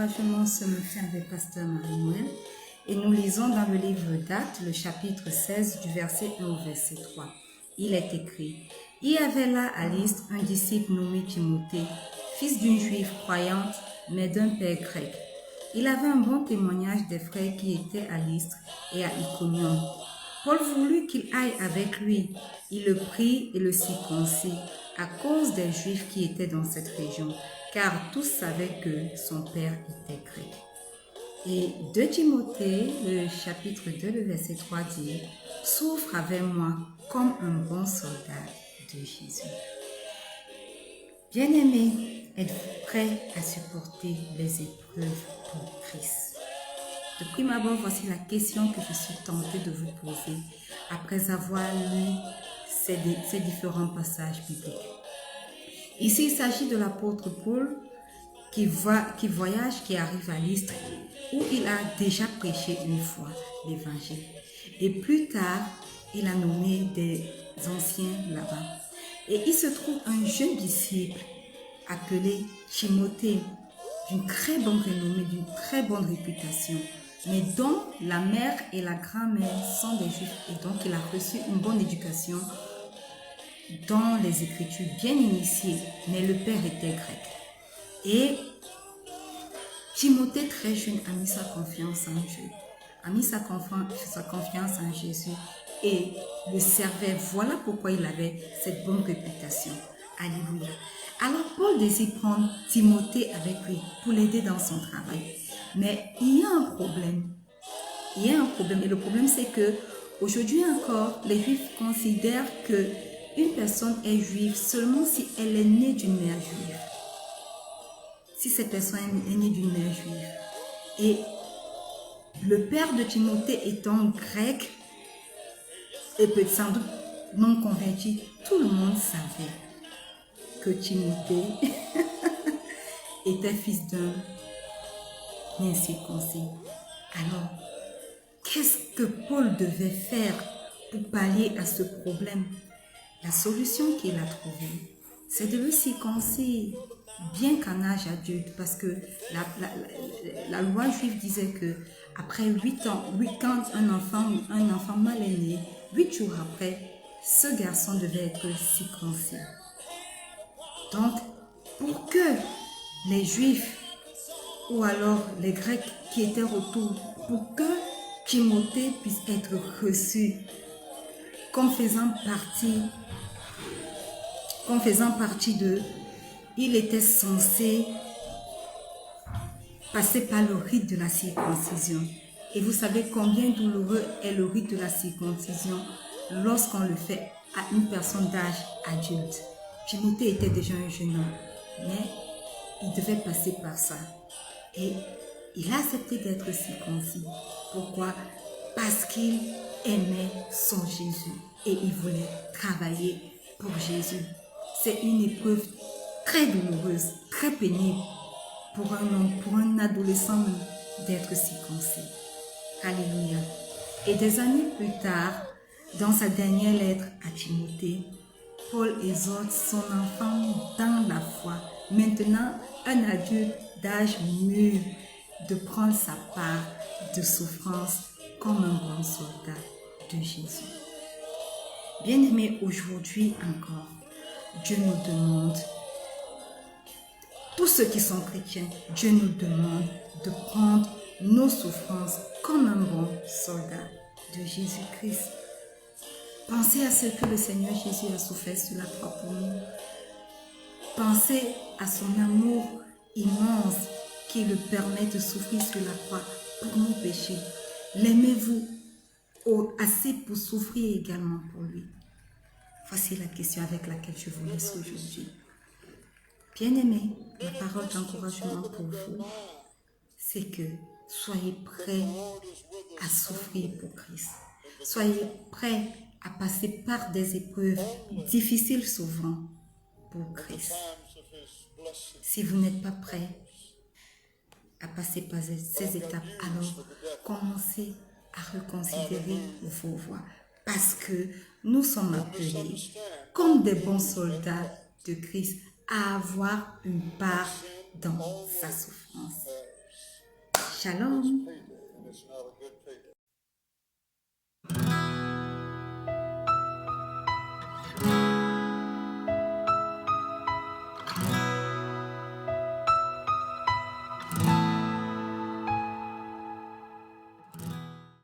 d'encouragement ce matin avec Pasteur Marie-Noël et nous lisons dans le livre d'Actes, le chapitre 16 du verset 1 au verset 3. Il est écrit: « Il y avait là à Lystre un disciple nommé Timothée, fils d'une juive croyante, mais d'un père grec. Il avait un bon témoignage des frères qui étaient à Lystre et à Iconium. Paul voulut qu'il aille avec lui. Il le prit et le circoncit à cause des Juifs qui étaient dans cette région, car tous savaient que son père était grec. » Et 2 Timothée, le chapitre 2, le verset 3 dit: « Souffre avec moi comme un bon soldat de Jésus. » Bien-aimés, êtes-vous prêts à supporter les épreuves pour Christ? De prime abord, voici la question que je suis tentée de vous poser après avoir lu ces différents passages bibliques. Ici, il s'agit de l'apôtre Paul qui voyage, qui arrive à Lystre, où il a déjà prêché une fois l'évangile. Et plus tard, il a nommé des anciens là-bas. Et il se trouve un jeune disciple appelé Timothée, d'une très bonne renommée, d'une très bonne réputation, mais dont la mère et la grand-mère sont des Juifs, et donc il a reçu une bonne éducation dans les Écritures, bien initié, mais le père était grec. Et Timothée, très jeune, a mis sa confiance en Dieu, a mis sa confiance en Jésus et le servait. Voilà pourquoi il avait cette bonne réputation. Alléluia. Alors Paul désire prendre Timothée avec lui pour l'aider dans son travail. Mais il y a un problème. Et le problème, c'est que aujourd'hui encore, les Juifs considèrent que une personne est juive seulement si elle est née d'une mère juive. Si cette personne est née d'une mère juive. Et le père de Timothée étant grec et peut sans doute non converti, tout le monde savait que Timothée était fils d'un incirconcis. Alors, qu'est-ce que Paul devait faire pour pallier à ce problème? La solution qu'il a trouvée, c'est de le circoncire, bien qu'en âge adulte, parce que la loi juive disait que après 8 ans, quand un enfant mal est né, 8 jours après, ce garçon devait être circoncis. Donc, pour que les Juifs ou alors les Grecs qui étaient autour, pour que Timothée puisse être reçu comme faisant partie d'eux, il était censé passer par le rite de la circoncision. Et vous savez combien douloureux est le rite de la circoncision lorsqu'on le fait à une personne d'âge adulte. Timothée était déjà un jeune homme, mais il devait passer par ça. Et il a accepté d'être circoncis. Pourquoi? Parce qu'il aimait son Jésus et il voulait travailler pour Jésus. C'est une épreuve très douloureuse, très pénible pour un homme, pour un adolescent d'être circoncis. Alléluia. Et des années plus tard, dans sa dernière lettre à Timothée, Paul exhorte son enfant dans la foi, maintenant un adulte d'âge mûr, de prendre sa part de souffrance comme un bon soldat de Jésus. Bien-aimés, aujourd'hui encore, Dieu nous demande, tous ceux qui sont chrétiens, Dieu nous demande de prendre nos souffrances comme un bon soldat de Jésus-Christ. Pensez à ce que le Seigneur Jésus a souffert sur la croix pour nous. Pensez à son amour immense qui le permet de souffrir sur la croix pour nos péchés. L'aimez-vous assez pour souffrir également pour lui? Voici la question avec laquelle je vous laisse aujourd'hui. Bien-aimés, ma parole d'encouragement pour vous, c'est que soyez prêts à souffrir pour Christ. Soyez prêts à passer par des épreuves difficiles souvent pour Christ. Si vous n'êtes pas prêts à passer par ces étapes, alors commencez à reconsidérer vos voies. Parce que nous sommes appelés, comme des bons soldats de Christ, à avoir une part dans sa souffrance. Shalom. Peter, and it's not a good Peter.